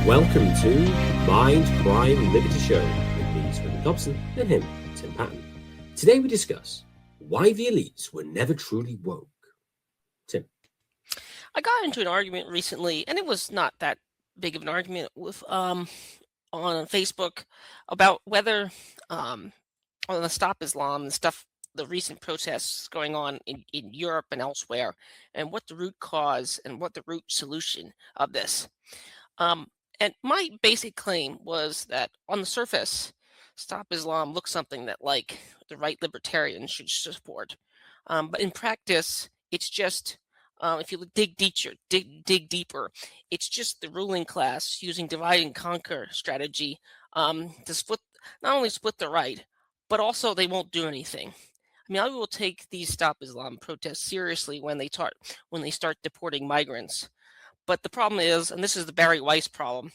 Welcome to Mindcrime LIberty Show with me, Swindon Dobson, and him, Tim Patton. Today we discuss why the elites were never truly woke. Tim. I got into an argument recently, and it was not that big of an argument with on Facebook about whether on the Stop Islam and stuff, the recent protests going on in Europe and elsewhere, and what the root cause and what the root solution of this. And my basic claim was that on the surface, Stop Islam looks something that like the right libertarians should support. But in practice, it's just if you dig deeper, it's just the ruling class using divide and conquer strategy to not only split the right, but also they won't do anything. I mean, I will take these Stop Islam protests seriously when they start deporting migrants. But the problem is, and this is the Barry Weiss problem,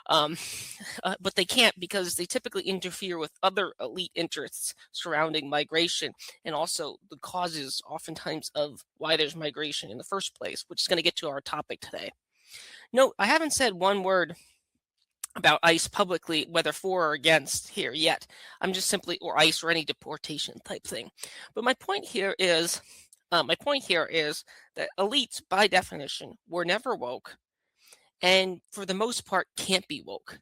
but they can't because they typically interfere with other elite interests surrounding migration and also the causes oftentimes of why there's migration in the first place, which is going to get to our topic today. Note, I haven't said one word about ICE publicly, whether for or against here yet. I'm just simply, or ICE or any deportation type thing. But my point here is that elites, by definition, were never woke, and for the most part, can't be woke.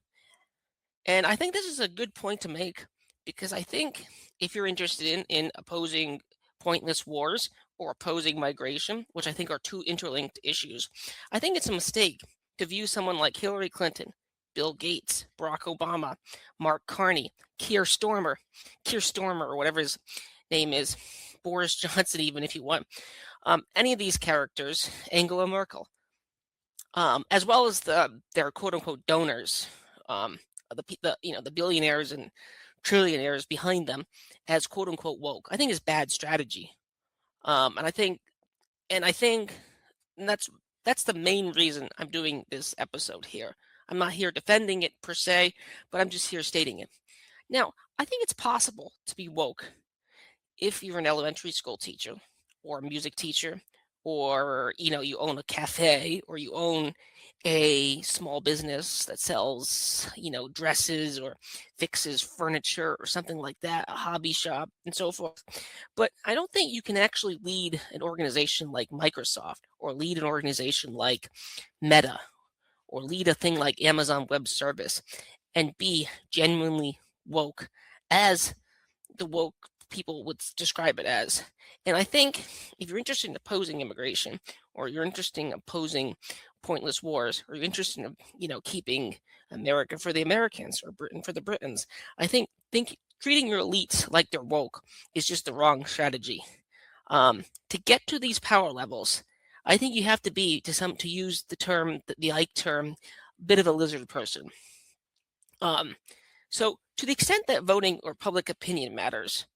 And I think this is a good point to make because I think if you're interested in opposing pointless wars or opposing migration, which I think are two interlinked issues, I think it's a mistake to view someone like Hillary Clinton, Bill Gates, Barack Obama, Mark Carney, Keir Starmer, or whatever his name is, Boris Johnson, even if you want, any of these characters, Angela Merkel, as well as their quote unquote donors, the billionaires and trillionaires behind them, as quote unquote woke, I think is bad strategy, and I think that's the main reason I'm doing this episode here. I'm not here defending it per se, but I'm just here stating it. Now, I think it's possible to be woke if you're an elementary school teacher or a music teacher, or you own a cafe, or you own a small business that sells dresses or fixes furniture or something like that, a hobby shop and so forth. But I don't think you can actually lead an organization like Microsoft, or lead an organization like Meta, or lead a thing like Amazon Web Service and be genuinely woke as the woke people would describe it as. And I think if you're interested in opposing immigration, or you're interested in opposing pointless wars, or you're interested in keeping America for the Americans or Britain for the Britons, I think treating your elites like they're woke is just the wrong strategy. To get to these power levels, I think you have to be, to use the term, the Ike term, a bit of a lizard person. So to the extent that voting or public opinion matters,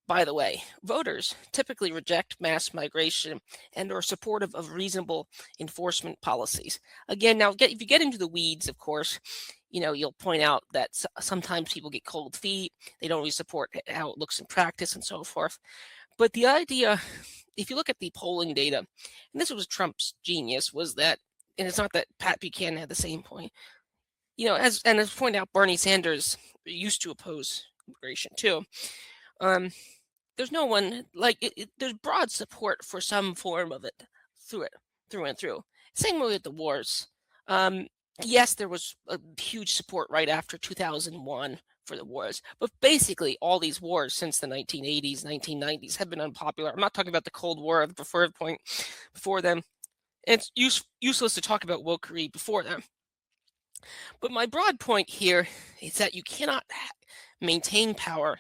by the way, voters typically reject mass migration and are supportive of reasonable enforcement policies. Again, now if you get into the weeds, of course, you'll point out that sometimes people get cold feet. They don't really support how it looks in practice and so forth. But the idea, if you look at the polling data, and this was Trump's genius, was that, and it's not that Pat Buchanan had the same point, as pointed out, Bernie Sanders used to oppose immigration too. There's no one there's broad support for some form of it through and through. Same way with the wars. Yes, there was a huge support right after 2001 for the wars, but basically all these wars since the 1980s, 1990s have been unpopular. I'm not talking about the Cold War, the preferred point before them. It's useless to talk about wokery before them. But my broad point here is that you cannot maintain power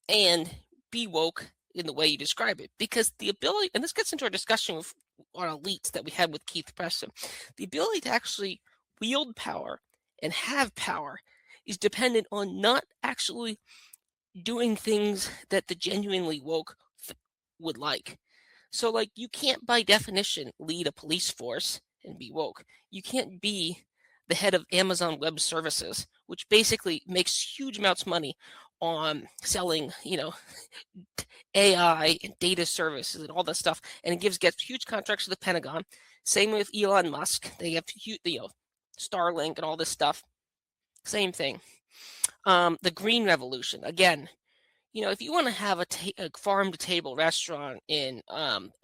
and be woke in the way you describe it, because the ability, and this gets into our discussion on elites that we had with Keith Preston, the ability to actually wield power and have power is dependent on not actually doing things that the genuinely woke would like. So you can't by definition lead a police force and be woke. You can't be the head of Amazon Web Services, which basically makes huge amounts of money on selling, AI and data services and all that stuff, and it gets huge contracts to the Pentagon. Same with Elon Musk. They have Starlink and all this stuff. Same thing. The green revolution, again, if you want to have a farm-to-table restaurant in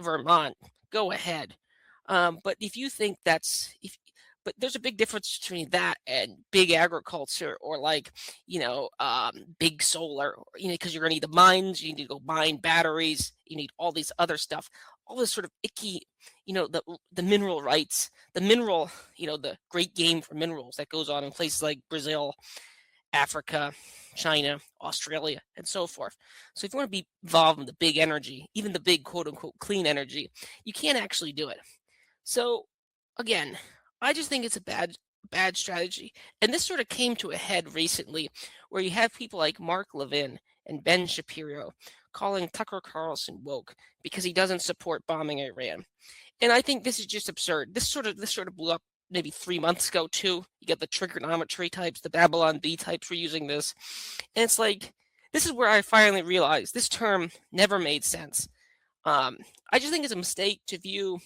Vermont, go ahead. But if you think but there's a big difference between that and big agriculture or big solar, because you're going to need the mines, you need to go mine batteries, you need all these other stuff, all this sort of icky, the mineral rights, the great game for minerals that goes on in places like Brazil, Africa, China, Australia, and so forth. So if you want to be involved in the big energy, even the big quote unquote clean energy, you can't actually do it. So again, I just think it's a bad strategy. And this sort of came to a head recently where you have people like Mark Levin and Ben Shapiro calling Tucker Carlson woke because he doesn't support bombing Iran. And I think this is just absurd. This sort of blew up maybe 3 months ago too. You get the trigonometry types, the Babylon B types were using this. And it's like, this is where I finally realized this term never made sense. I just think it's a mistake to view,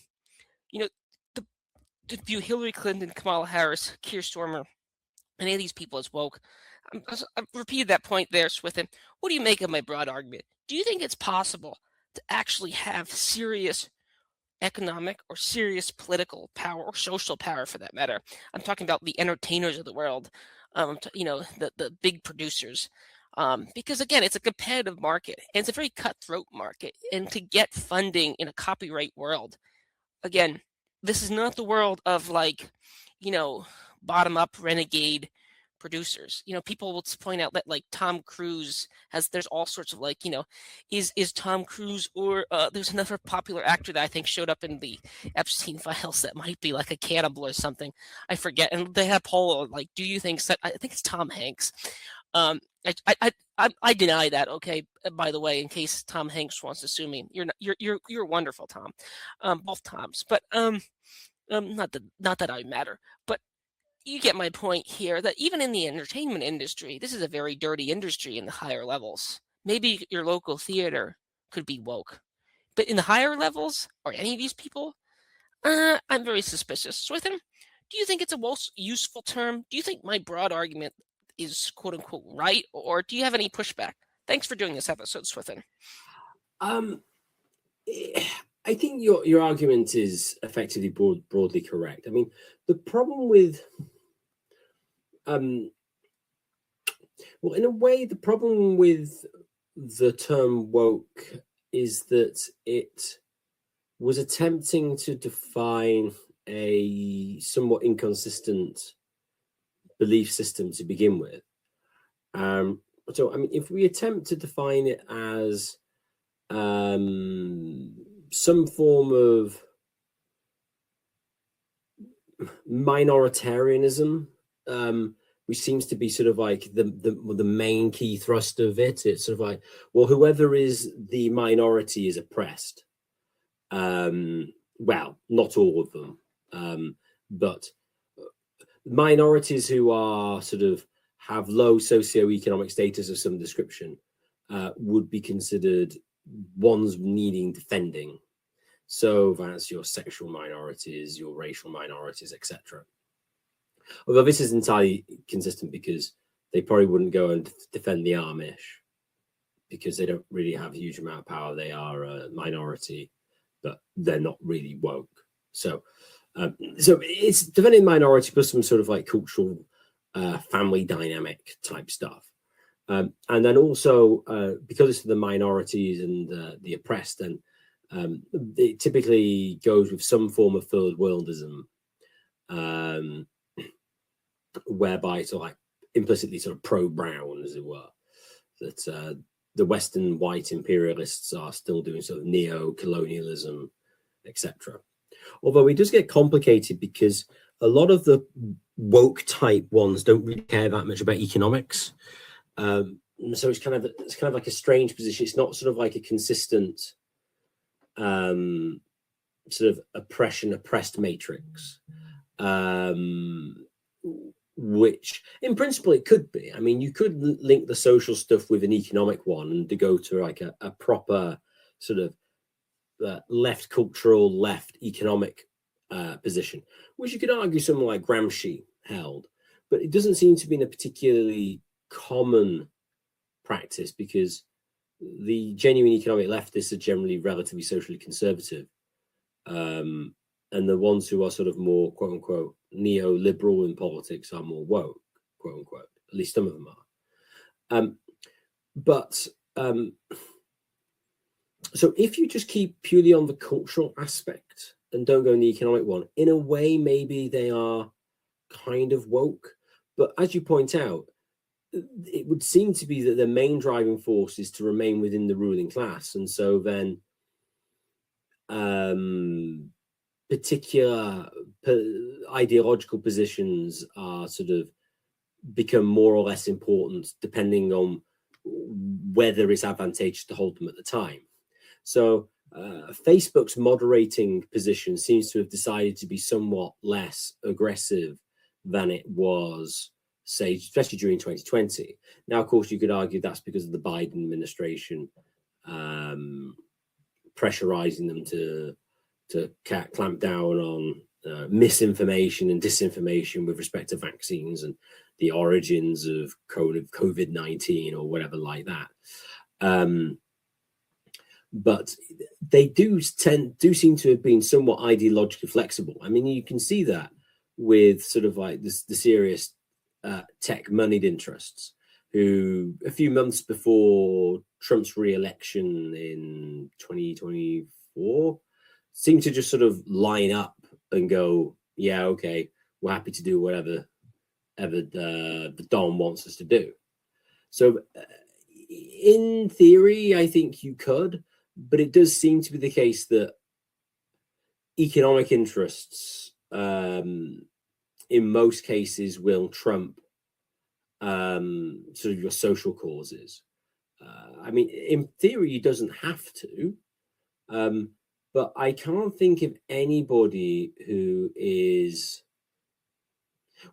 to view Hillary Clinton, Kamala Harris, Keir Starmer, any of these people as woke. I've repeated that point there, Swithin. What do you make of my broad argument? Do you think it's possible to actually have serious economic or serious political power or social power for that matter? I'm talking about the entertainers of the world, the big producers. Because again, it's a competitive market and it's a very cutthroat market. And to get funding in a copyright world, again, this is not the world of bottom up renegade producers. People will point out that Tom Cruise there's all sorts of is Tom Cruise or there's another popular actor that I think showed up in the Epstein files that might be like a cannibal or something. I forget. And they have poll do you think I think it's Tom Hanks. I deny that. Okay. By the way, in case Tom Hanks wants to sue me, you're wonderful, Tom. Both Toms, but not that I matter, but you get my point here that even in the entertainment industry, this is a very dirty industry in the higher levels. Maybe your local theater could be woke, but in the higher levels, are any of these people? I'm very suspicious. Swithin, do you think it's a useful term? Do you think my broad argument is quote unquote right, or do you have any pushback? Thanks for doing this episode, Swithin. I think your argument is effectively broadly correct. I mean, the problem with well, in a way, the problem with the term woke is that it was attempting to define a somewhat inconsistent belief system to begin with. So, I mean, if we attempt to define it as some form of minoritarianism, which seems to be sort of like the main key thrust of it. It's sort of like, well, whoever is the minority is oppressed. Well, not all of them, but minorities who are sort of have low socioeconomic status of some description would be considered ones needing defending. So that's your sexual minorities, your racial minorities, etc. Although this is entirely consistent because they probably wouldn't go and defend the Amish because they don't really have a huge amount of power. They are a minority, but they're not really woke. So it's defending minority plus some sort of like cultural family dynamic type stuff. And then also because it's the minorities and the oppressed, and it typically goes with some form of third worldism, whereby it's like implicitly sort of pro-brown, as it were, that the Western white imperialists are still doing sort of neo-colonialism, etc. Although it does get complicated because a lot of the woke type ones don't really care that much about economics. So it's kind of like a strange position. It's not sort of like a consistent sort of oppressed matrix, which in principle it could be. I mean, you could link the social stuff with an economic one and to go to like a proper sort of left cultural, left economic position, which you could argue someone like Gramsci held. But it doesn't seem to be in a particularly common practice, because the genuine economic leftists are generally relatively socially conservative. And the ones who are sort of more, quote unquote, neoliberal in politics are more woke, quote unquote. At least some of them are. So if you just keep purely on the cultural aspect and don't go in the economic one, in a way, maybe they are kind of woke. But as you point out, it would seem to be that the main driving force is to remain within the ruling class. And so then particular ideological positions are sort of become more or less important depending on whether it's advantageous to hold them at the time. So Facebook's moderating position seems to have decided to be somewhat less aggressive than it was, say, especially during 2020. Now, of course, you could argue that's because of the Biden administration pressurizing them to clamp down on misinformation and disinformation with respect to vaccines and the origins of COVID-19 or whatever like that. But they do seem to have been somewhat ideologically flexible. I mean, you can see that with sort of like the serious tech moneyed interests, who a few months before Trump's re-election in 2024 seemed to just sort of line up and go, yeah, okay, we're happy to do whatever the Don wants us to do. So in theory, I think you could, but it does seem to be the case that economic interests in most cases will trump sort of your social causes. I mean, in theory, he doesn't have to, but I can't think of anybody who is,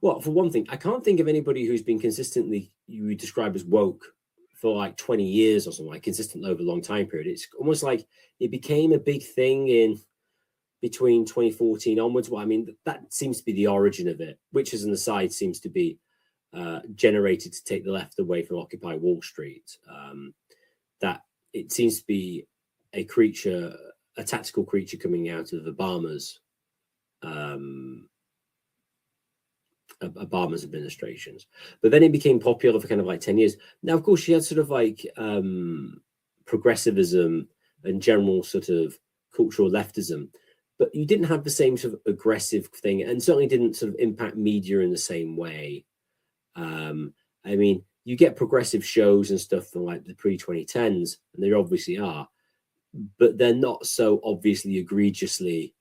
well, for one thing, I can't think of anybody who's been consistently, you would describe as woke for like 20 years or something, like consistent over a long time period. It's almost like it became a big thing in between 2014 onwards. Well, I mean, that seems to be the origin of it, which as an aside seems to be generated to take the left away from Occupy Wall Street. That it seems to be a tactical creature coming out of Obama's administrations. But then it became popular for kind of like 10 years. Now, of course, you had sort of like progressivism and general sort of cultural leftism, but you didn't have the same sort of aggressive thing, and certainly didn't sort of impact media in the same way. I mean, you get progressive shows and stuff from like the pre-2010s, and they obviously are, but they're not so obviously egregiously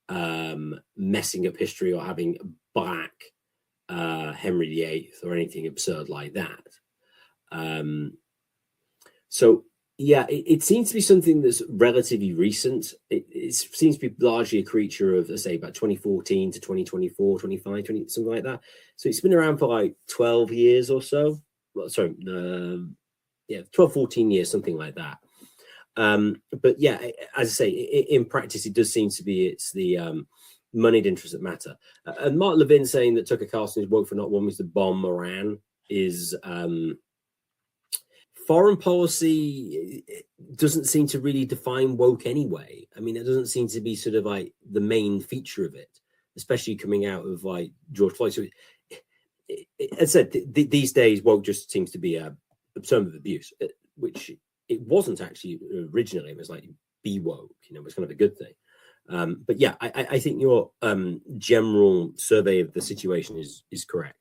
messing up history or having black Henry VIII or anything absurd like that. So yeah, it seems to be something that's relatively recent. It seems to be largely a creature of, let's say, about 2014 to 2024, 25, 20, something like that. So it's been around for like 12 years or so. Well, sorry, 12, 14 years, something like that. But yeah, as I say, in practice, it does seem to be it's the moneyed interests that matter. And Mark Levin saying that Tucker Carlson is woke for not wanting to bomb Iran is foreign policy doesn't seem to really define woke anyway. I mean, it doesn't seem to be sort of like the main feature of it, especially coming out of like George Floyd. So as I said, these days, woke just seems to be a term of abuse, which it wasn't actually originally. It was like be woke, it was kind of a good thing. But yeah, I think your general survey of the situation is correct.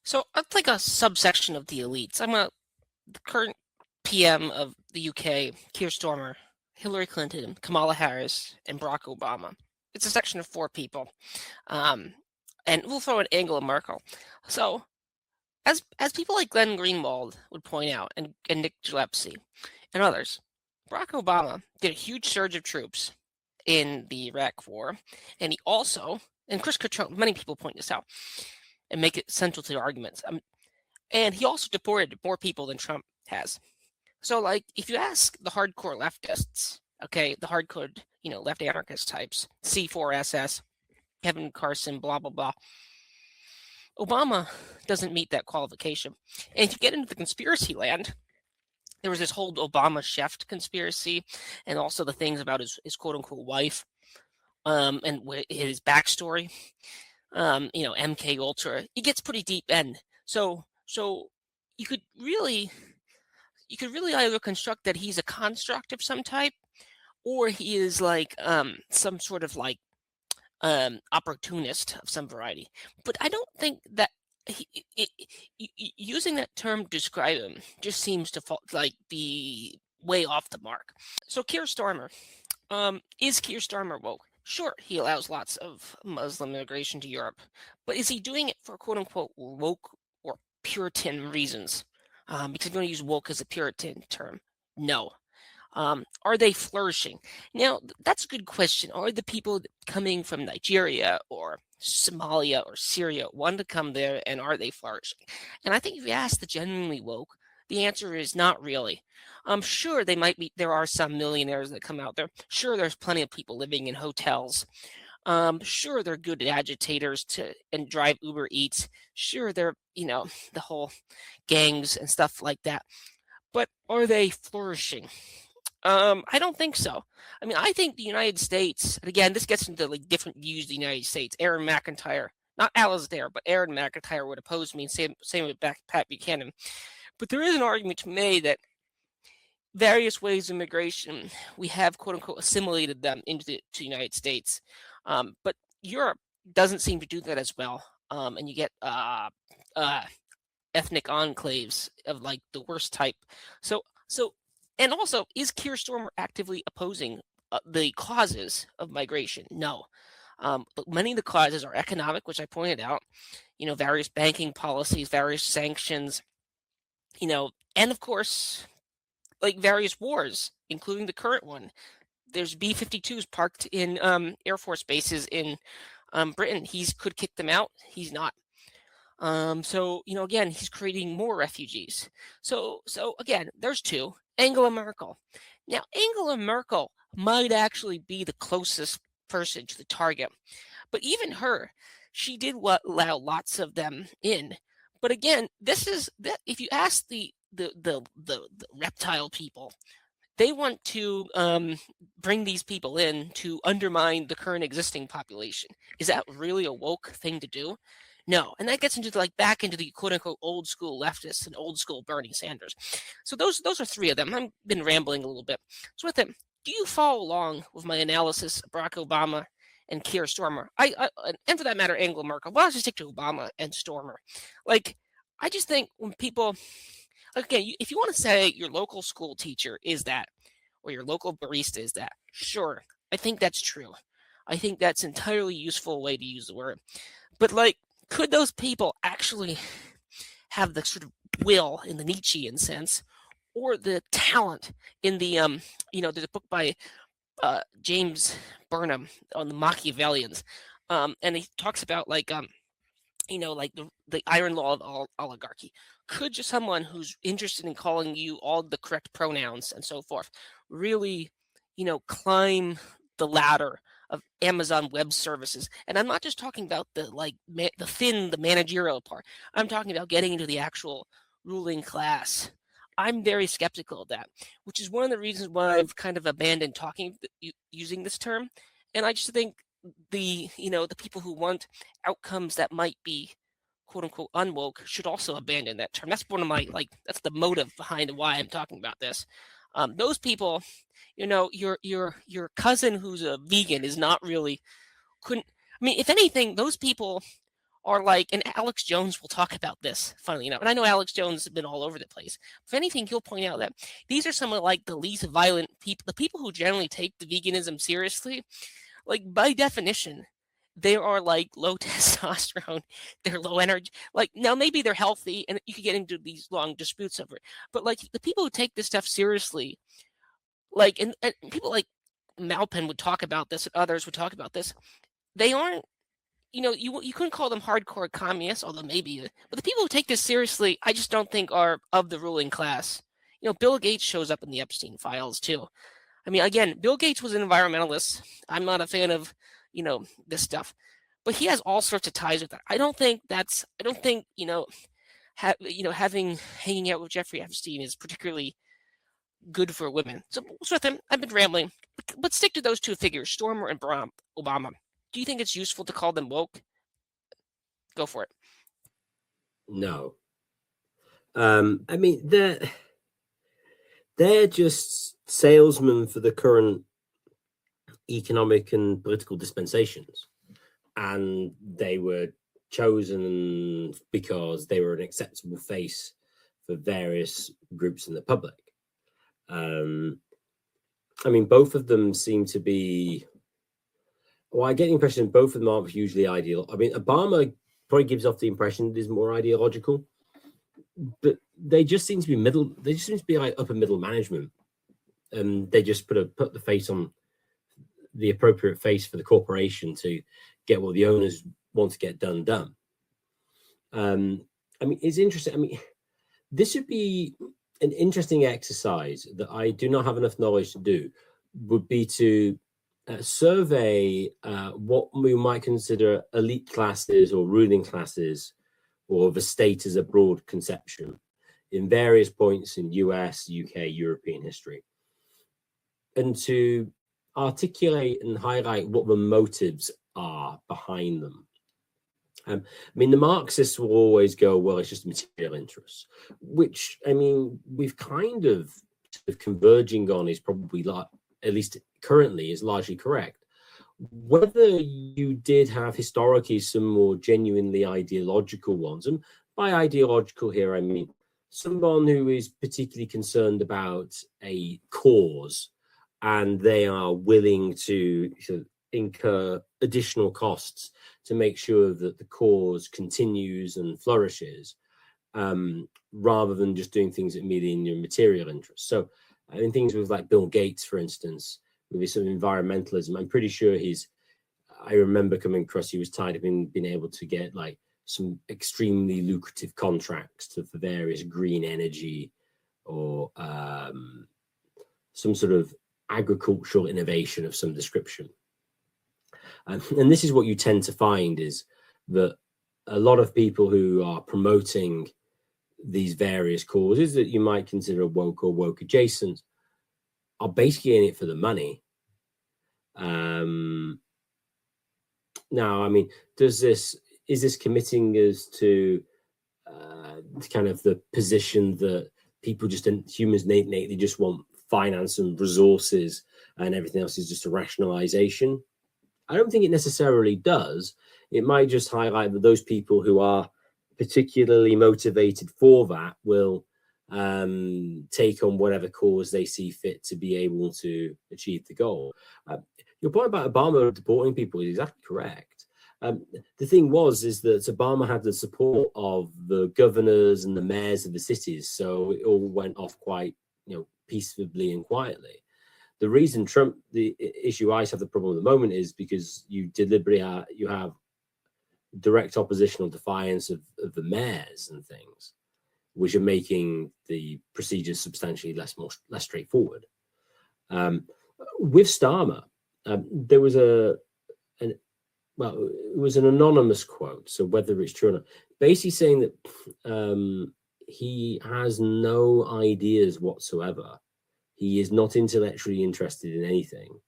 So I'd like a subsection of the elites. I'm the current PM of the UK, Keir Starmer, Hillary Clinton, Kamala Harris, and Barack Obama. It's a section of 4 people. And we'll throw in Angela Merkel. So as people like Glenn Greenwald would point out, and Nick Gillespie and others, Barack Obama did a huge surge of troops in the Iraq War, and he also, and Chris Cutrone, many people point this out and make it central to the arguments. And he also deported more people than Trump has. So, like, if you ask the hardcore leftists, okay, the hardcore, left anarchist types, C4SS, Kevin Carson, blah, blah, blah, Obama doesn't meet that qualification. And if you get into the conspiracy land, there was this whole Obama chef conspiracy, and also the things about his quote unquote wife, and his backstory. MK Ultra. It gets pretty deep end. So you could really either construct that he's a construct of some type, or he is like some sort of like opportunist of some variety. But I don't think that using that term to describe him just seems to be way off the mark. So Keir Starmer, is Keir Starmer woke? Sure, he allows lots of Muslim immigration to Europe, but is he doing it for quote unquote woke or Puritan reasons? Because I'm going to use woke as a Puritan term. No. Are they flourishing? Now, that's a good question. Are the people coming from Nigeria or Somalia or Syria want to come there, and are they flourishing? And I think if you ask the genuinely woke, the answer is not really. Sure, they might be. There are some millionaires that come out there. Sure, there's plenty of people living in hotels. Sure, they're good agitators and drive Uber Eats. Sure, they're the whole gangs and stuff like that. But are they flourishing? I don't think so. I mean, I think the United States, and again, this gets into like different views of the United States. Aaron McIntyre, not Alasdair, but Aaron McIntyre would oppose me, and same with Pat Buchanan. But there is an argument to be made that various ways of immigration, we have quote unquote assimilated them into the United States. But Europe doesn't seem to do that as well. And you get ethnic enclaves of like the worst type. So and also, is Keir Starmer actively opposing the causes of migration? No. But many of the causes are economic, which I pointed out, various banking policies, various sanctions, and of course, like various wars, including the current one. There's B-52s parked in Air Force bases in Britain. He could kick them out. He's not. So again, he's creating more refugees. So again, there's two. Angela Merkel. Now, Angela Merkel might actually be the closest person to the target, but even her, she did allow lots of them in. But again, this is that if you ask the reptile people, they want to bring these people in to undermine the current existing population. Is that really a woke thing to do? No, and that gets into back into the quote unquote old school leftists and old school Bernie Sanders. So those are three of them. I've been rambling a little bit. So with them, do you follow along with my analysis of Barack Obama and Keir Starmer? And for that matter, Angela Merkel. Well, I'll just stick to Obama and Starmer. I just think when people, again, if you want to say your local school teacher is that, or your local barista is that, sure, I think that's true. I think that's an entirely useful way to use the word. But could those people actually have the sort of will in the Nietzschean sense, or the talent in the there's a book by James Burnham on the Machiavellians, and he talks about the iron law of oligarchy. Could just someone who's interested in calling you all the correct pronouns and so forth really climb the ladder of Amazon Web Services? And I'm not just talking about the managerial part. I'm talking about getting into the actual ruling class. I'm very skeptical of that, which is one of the reasons why I've kind of abandoned using this term. And I just think the people who want outcomes that might be quote unquote unwoke should also abandon that term. That's one of my that's the motive behind why I'm talking about this. Those people, your cousin who's a vegan is not really if anything, those people are and Alex Jones will talk about this, funnily enough. And I know Alex Jones has been all over the place. If anything, he'll point out that these are some of the least violent people, the people who generally take the veganism seriously. By definition, they are low testosterone, they're low energy. Now maybe they're healthy and you could get into these long disputes over it. But the people who take this stuff seriously, and people like Malpin would talk about this and others would talk about this, they aren't, you couldn't call them hardcore communists, although maybe, but the people who take this seriously, I just don't think are of the ruling class. Bill Gates shows up in the Epstein files too. I mean, again, Bill Gates was an environmentalist. I'm not a fan of, this stuff. but he has all sorts of ties with that. I don't think hanging out with Jeffrey Epstein is particularly good for women. So what's with him? I've been rambling. Let's stick to those two figures, Stormer and Barack Obama. Do you think it's useful to call them woke? Go for it. No. I mean, they're just salesmen for the current economic and political dispensations, and they were chosen because they were an acceptable face for various groups in the public. I mean, both of them seem to be. Well, I get the impression both of them aren't hugely ideal. I mean, Obama probably gives off the impression that he's more ideological, but they just seem to be middle. They just seem to be like upper middle management, and they just put the face on the appropriate face for the corporation to get what the owners want to get done. I mean, it's interesting. I mean, this would be an interesting exercise that I do not have enough knowledge to do. Would be to survey what we might consider elite classes or ruling classes, or the state as a broad conception, in various points in US, UK, European history, and to articulate and highlight what the motives are behind them. I mean, the Marxists will always go, well, it's just material interests, which, I mean, we've kind of converging on is probably, at least currently, is largely correct. Whether you did have historically some more genuinely ideological ones, and by ideological here, I mean someone who is particularly concerned about a cause and they are willing to incur additional costs to make sure that the cause continues and flourishes, rather than just doing things that merely in your material interests. So I mean, things with like Bill Gates, for instance, with his sort of environmentalism, I'm pretty sure I remember coming across, he was tied up in being able to get like some extremely lucrative contracts for various green energy or some sort of agricultural innovation of some description. And this is what you tend to find, is that a lot of people who are promoting these various causes that you might consider woke or woke adjacent are basically in it for the money. Now, I mean, is this committing us to kind of the position that humans innately just want finance and resources and everything else is just a rationalization? I don't think it necessarily does. It might just highlight that those people who are particularly motivated for that will take on whatever cause they see fit to be able to achieve the goal. Your point about Obama deporting people is exactly correct. The thing is that Obama had the support of the governors and the mayors of the cities, so it all went off quite, peacefully and quietly. The reason the issue I have the problem at the moment is because you deliberately have direct oppositional defiance of the mayors and things, which are making the procedures substantially less straightforward. With Starmer, there was it was an anonymous quote, so whether it's true or not, basically saying that he has no ideas whatsoever. He is not intellectually interested in anything.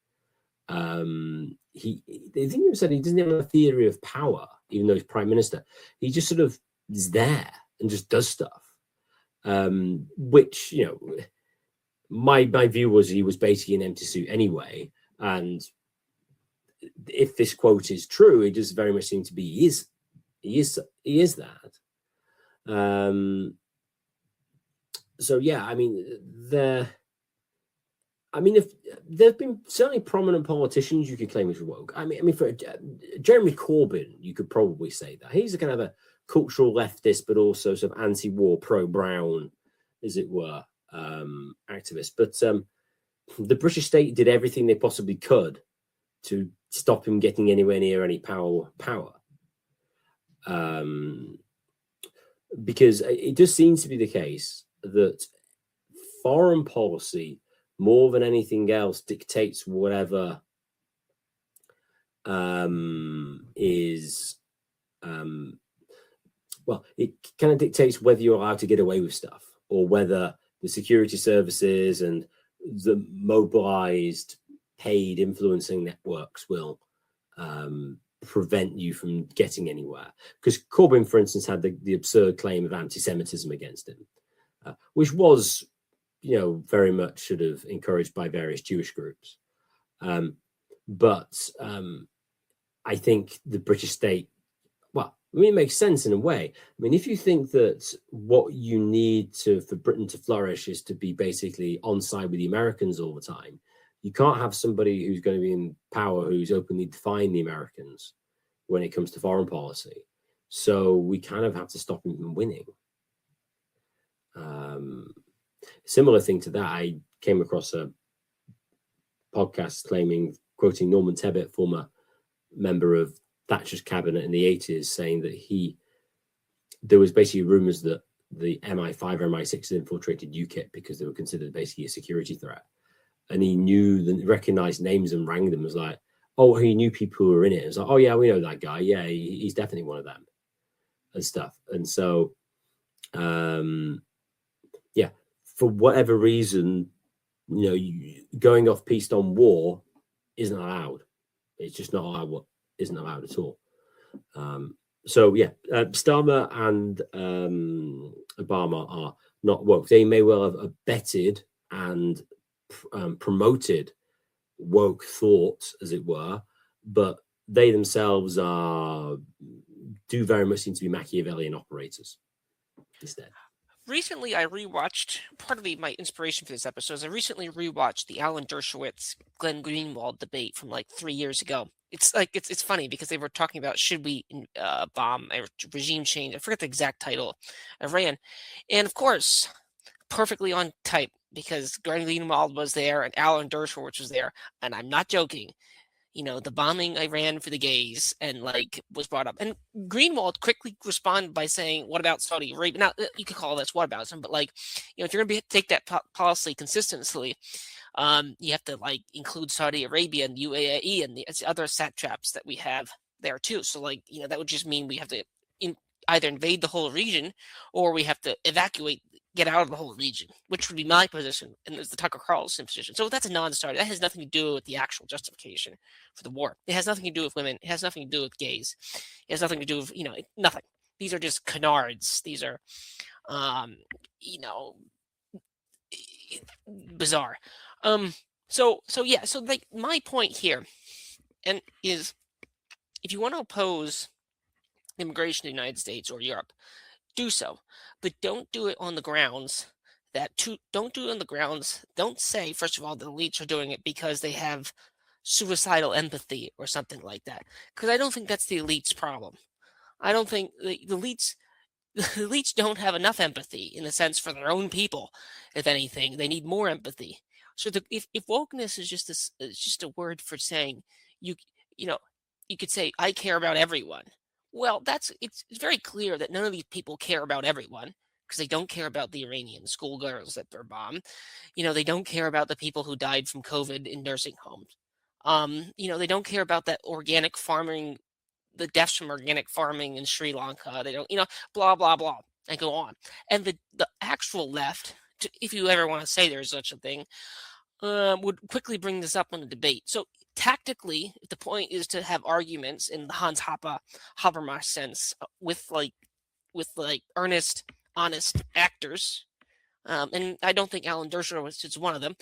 They think he said he doesn't have a theory of power, even though he's prime minister. He just sort of is there and just does stuff. Which, my view was he was basically an empty suit anyway. And if this quote is true, it does very much seem to be he is that. So yeah, I mean, if there have been certainly prominent politicians you could claim as woke. I mean, for Jeremy Corbyn, you could probably say that he's a kind of a cultural leftist, but also sort of anti-war, pro-Brown, as it were, activist. But the British state did everything they possibly could to stop him getting anywhere near any power. Because it just seems to be the case that foreign policy, more than anything else, dictates whatever is well, it kind of dictates whether you're allowed to get away with stuff, or whether the security services and the mobilized paid influencing networks will prevent you from getting anywhere. Because Corbyn, for instance, had the absurd claim of anti-Semitism against him, which was, very much sort of encouraged by various Jewish groups. But I think the British state, it makes sense in a way. If you think that what you need for Britain to flourish is to be basically on side with the Americans all the time, you can't have somebody who's going to be in power who's openly defying the Americans when it comes to foreign policy. So we kind of have to stop him from winning. Similar thing to that, I came across a podcast quoting Norman Tebbit, former member of Thatcher's cabinet in the 80s, saying that there was basically rumors that the MI5 or MI6 had infiltrated UKIP because they were considered basically a security threat. And he recognized names and rang them. It was like, oh, he knew people who were in it. It was like, oh yeah, we know that guy. Yeah, he's definitely one of them and stuff. And so, for whatever reason, going off piece on war isn't allowed. It's just not allowed. Isn't allowed at all. Starmer and Obama are not woke. They may well have abetted and promoted woke thought, as it were, but they themselves do very much seem to be Machiavellian operators instead. Recently, I rewatched, part of my inspiration for this episode is I recently rewatched the Alan Dershowitz, Glenn Greenwald debate from like 3 years ago. It's funny because they were talking about should we bomb a regime change. I forget the exact title, Iran. And of course, perfectly on type because Glenn Greenwald was there and Alan Dershowitz was there. And I'm not joking. The bombing Iran for the gays and was brought up. And Greenwald quickly responded by saying, what about Saudi Arabia? Now, you could call this whataboutism, but if you're going to take that policy consistently, you have to include Saudi Arabia and UAE and the other satraps that we have there too. So that would just mean we have to either invade the whole region or we have to get out of the whole region, which would be my position, and it's the Tucker Carlson position. So that's a non-starter. That has nothing to do with the actual justification for the war. It has nothing to do with women. It has nothing to do with gays. It has nothing to do with, nothing. These are just canards. These are, bizarre. So my point here is if you want to oppose immigration to the United States or Europe, do so, but don't do it on the grounds don't say, first of all, the elites are doing it because they have suicidal empathy or something like that, because I don't think that's the elites' problem. I don't think the elites don't have enough empathy in the sense for their own people. If anything, they need more empathy. So if wokeness is just a word for saying you could say I care about everyone. Well, it's very clear that none of these people care about everyone because they don't care about the Iranian schoolgirls that were bombed. They don't care about the people who died from COVID in nursing homes. They don't care about that organic farming, the deaths from organic farming in Sri Lanka. They don't, blah, blah, blah, and go on. And the actual left, if you ever want to say there's such a thing, would quickly bring this up in the debate. So tactically, if the point is to have arguments in the Habermas sense with earnest, honest actors, and I don't think Alan Dershowitz is one of them,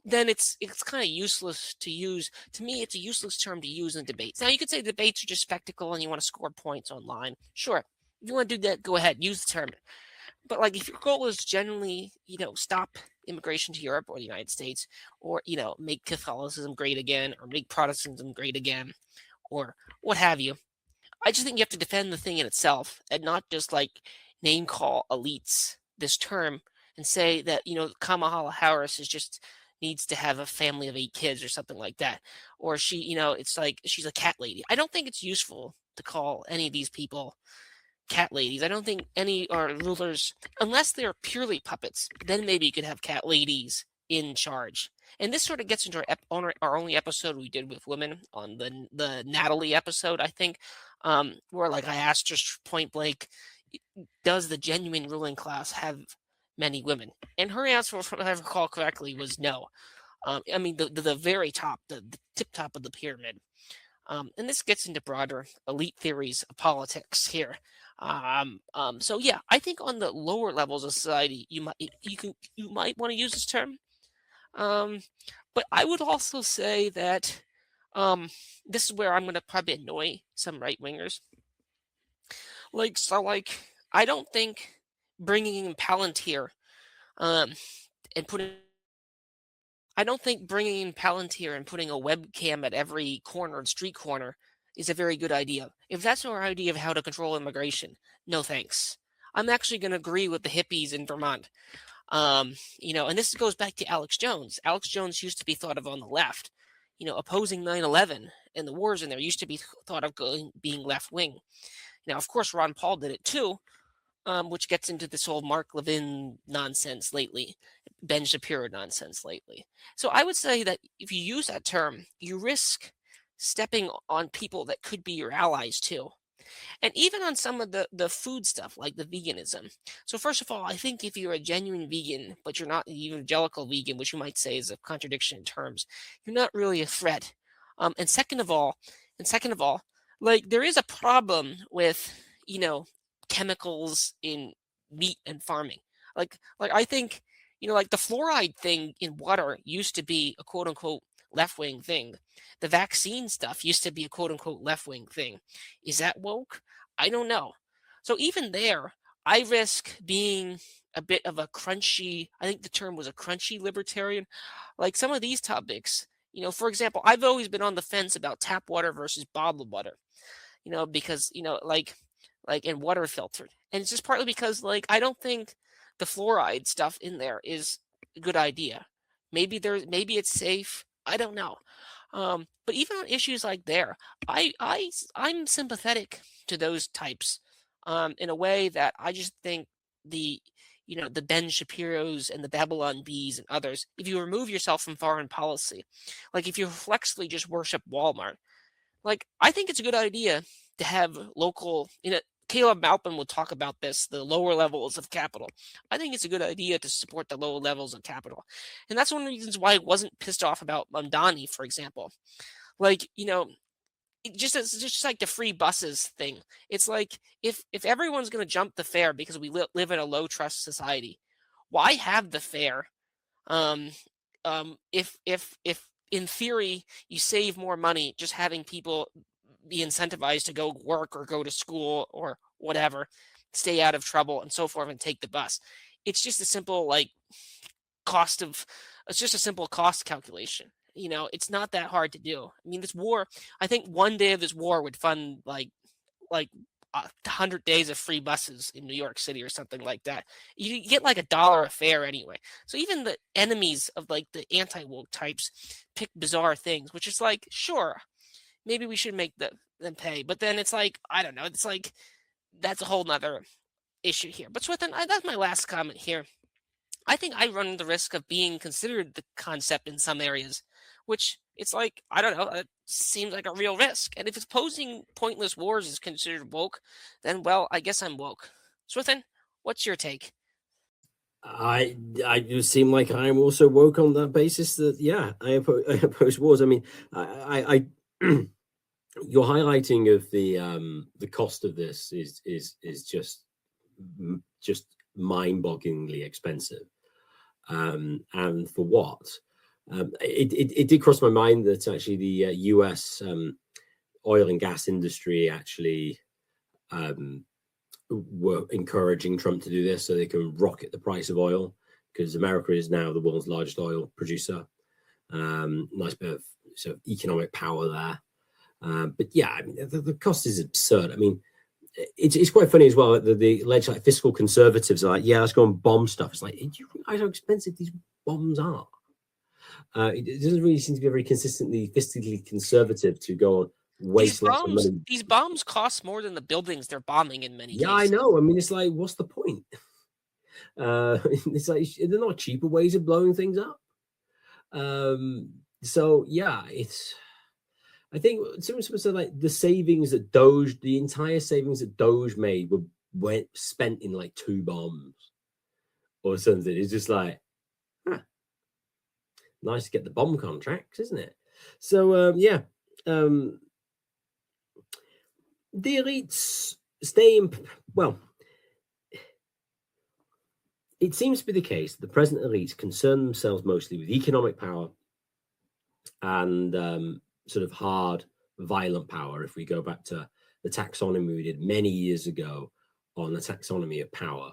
then it's kind of useless to use. To me, it's a useless term to use in debates. Now, you could say debates are just spectacle and you want to score points online. Sure, if you want to do that, go ahead, use the term. But if your goal is generally, stop immigration to Europe or the United States, or make Catholicism great again, or make Protestantism great again, or what have you, I just think you have to defend the thing in itself and not just name call elites this term and say that Kamala Harris needs to have a family of 8 kids or something like that, or she it's she's a cat lady. I don't think it's useful to call any of these people cat ladies. I don't think any are rulers, unless they're purely puppets. Then maybe you could have cat ladies in charge. And this sort of gets into our only episode we did with women on the Natalie episode, I think, where like I asked just point blank, does the genuine ruling class have many women? And her answer, if I recall correctly, was no. I mean, the very top, the tip top of the pyramid. And this gets into broader elite theories of politics here. So yeah, I think on the lower levels of society, you might want to use this term. But I would also say that this is where I'm going to probably annoy some right wingers. Like I don't think bringing in Palantir and putting I don't think bringing in Palantir and putting a webcam at every corner and street corner is a very good idea. If that's our idea of how to control immigration, no thanks. I'm actually going to agree with the hippies in Vermont. And this goes back to Alex Jones. Alex Jones used to be thought of on the left, opposing 9/11 and the wars in there used to be thought of being left wing. Now, of course, Ron Paul did it too, which gets into this whole Mark Levin nonsense lately, Ben Shapiro nonsense lately. So I would say that if you use that term, you risk stepping on people that could be your allies too. And even on some of the food stuff, like the veganism. So first of all, I think if you're a genuine vegan, but you're not an evangelical vegan, which you might say is a contradiction in terms, you're not really a threat. And second of all, like there is a problem with, chemicals in meat and farming. Like I think, like the fluoride thing in water used to be a quote unquote left-wing thing. The vaccine stuff used to be a quote-unquote left-wing thing. Is that woke? I don't know. So even there, I risk being a bit of a crunchy, I think the term was a crunchy libertarian. Like some of these topics, for example, I've always been on the fence about tap water versus bottled water, because, like in water filtered. And it's just partly because, like, I don't think the fluoride stuff in there is a good idea. Maybe it's safe. I don't know. But even on issues like there, I'm sympathetic to those types in a way that I just think the Ben Shapiros and the Babylon Bees and others, if you remove yourself from foreign policy, like if you flexibly just worship Walmart, like I think it's a good idea to have local, Caleb Malpin will talk about this, the lower levels of capital. I think it's a good idea to support the lower levels of capital. And that's one of the reasons why I wasn't pissed off about Mamdani, for example. Like, just like the free buses thing. It's like if everyone's going to jump the fare because we live in a low trust society, why have the fare? If in theory you save more money just having people be incentivized to go work or go to school or whatever, stay out of trouble and so forth and take the bus. It's just a simple it's just a simple cost calculation. It's not that hard to do. I mean, this war, I think one day of this war would fund like 100 days of free buses in New York City or something like that. You get like $1 a fare anyway. So even the enemies of like the anti-woke types pick bizarre things, which is like, sure, maybe we should make them pay. But then it's like, I don't know. It's like, that's a whole nother issue here. But so that's my last comment here. I think I run the risk of being considered the concept in some areas, which it's like, I don't know, it seems like a real risk. And if opposing pointless wars is considered woke, then, well, I guess I'm woke. Swithin, what's your take? I seem like I'm also woke on that basis that, yeah, I oppose wars. I mean, I your highlighting of the cost of this is just mind-bogglingly expensive, and for what? It did cross my mind that actually the U.S. Oil and gas industry actually were encouraging Trump to do this so they can rocket the price of oil, because America is now the world's largest oil producer. Nice bit of sort of economic power there. But yeah, I mean, the cost is absurd. I mean, it's quite funny as well. The like fiscal conservatives are like, yeah, let's go and bomb stuff. It's like, do you realize how expensive these bombs are? It doesn't really seem to be very consistently fiscally conservative to go on waste lots of money. These bombs cost more than the buildings they're bombing in many cases. Yeah, I know. I mean, it's like, what's the point? It's like, they're not cheaper ways of blowing things up. So yeah, I think someone said like the savings that Doge, the entire savings that Doge made went spent in like 2 bombs or something. It's just like, nice to get the bomb contracts, isn't it? So yeah, the elites stay in. Well, it seems to be the case that the present elites concern themselves mostly with economic power and sort of hard, violent power. If we go back to the taxonomy we did many years ago on the taxonomy of power,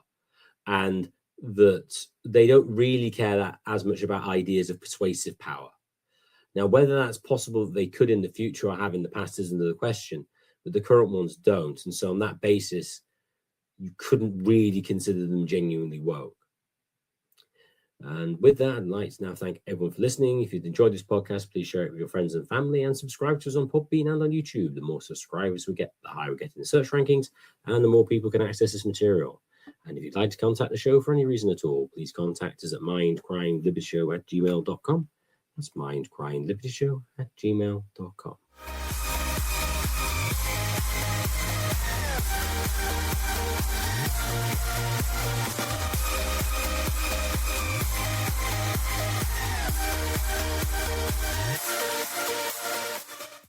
and that they don't really care that as much about ideas of persuasive power. Now, whether that's possible that they could in the future or have in the past is another question, but the current ones don't. And so on that basis, you couldn't really consider them genuinely woke. And with that, I'd like to now thank everyone for listening. If you've enjoyed this podcast, please share it with your friends and family and subscribe to us on Podbean and on YouTube. The more subscribers we get, the higher we get in the search rankings and the more people can access this material. And if you'd like to contact the show for any reason at all, please contact us at mindcrimelibbertyshow@gmail.com. That's mindcrimelibbertyshow@gmail.com.